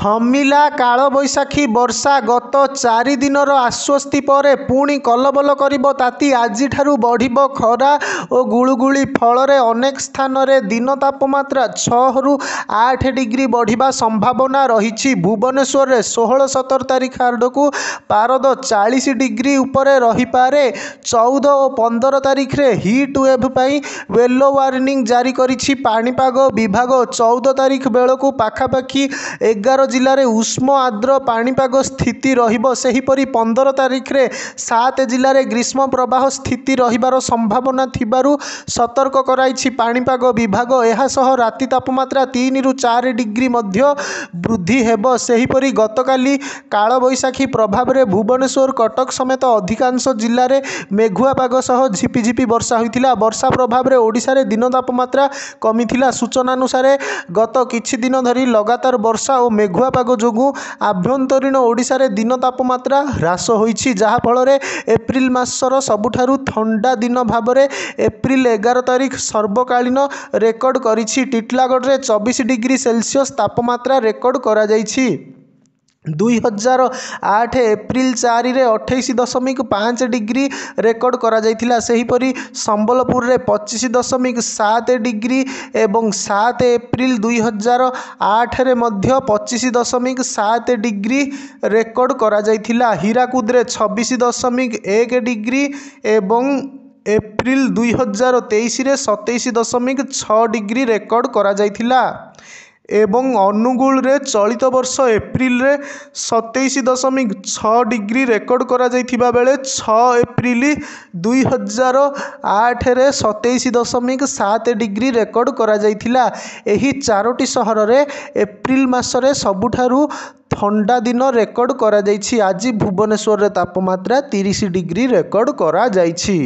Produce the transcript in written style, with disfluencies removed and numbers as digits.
थमिला कालबैशाखी वर्षा गत 4 दिनर आश्वस्ति पर पुणी कलबल करिब ताती आजिठारु बढ़िब खरा और गुळुगुळी फल अनेक स्थान में दिन तापमात्रा 6 रु 8 डिग्री बढ़िबा संभावना रही। भुवनेश्वर में 16-17 तारीख आड़कू पारद 40 डिग्री उपरे रही पारे। 14 और 15 तारीख रे हिट वेव पाई येलो वार्निंग जारी करिछि पाणीपाग विभाग। 14 तारीख बेलू पाखापाखि 11 जिले में उष्म आर्द्र पाणीपाग स्थिति रहिबो। सेहिपरि 15 तारीख रे 7 जिले में ग्रीष्म प्रवाह स्थिति रहिबार संभावना थिबारु सतर्क कराइछि पाणीपाग विभाग। एहा सह राति तापमात्रा 3 रु 4 डिग्री मध्य वृद्धि हेबो। सेहिपरि गतकाली कालबैशाखी प्रभाव में भुवनेश्वर कटक समेत अधिकांश जिले में मेघुआ पाग सह झिपिझिपि वर्षा होइतिला। वर्षा प्रभाव में ओडिशा रे दिन तापमात्रा कमिथिला। सूचना अनुसार गत किछि दिन धरी लगातार वर्षा और मेघुआ पाग जोगु आभ्यंतरीण ओडिशा रे दिन तापमात्रा ह्रास होइछि, जहा फल रे एप्रिल मासर सबुठारु ठंडा दिन भाव में एप्रिल 11 तारीख सर्वकालीन रेकर्ड करिछि। टिटलागढ़ रे 24 डिग्री सेल्सियस तापमात्रा रेकर्ड करा जाइछि। 2008 एप्रिल 4 रे 28.5 डिग्री रेकर्ड करा जाइथिला। सेहिपरि संबलपुर रे 25.7 डिग्री एवं 7 एप्रिल 2008 रे मध्य 25.7 डिग्री रेकर्ड करा जाइथिला। हीराकुद रे 26.1 डिग्री एवं एप्रिल 2023 रे 27.6 डिग्री रेकर्ड करा जाइथिला। एवं अनुगुल रे चलित वर्ष एप्रिल रे 27.6 डिग्री रेकर्ड करा जाइथिबा बेले 6 एप्रिल 2008 रे 27.7 डिग्री रेकर्ड करा जाइथिला। एही 4टी सहर रे एप्रिल मासरे सबुठारु ठंडा दिन रेकर्ड करा जाइछि। आज भुवनेश्वर रे तापमात्रा 30 डिग्री रेकर्ड करा जाइछि।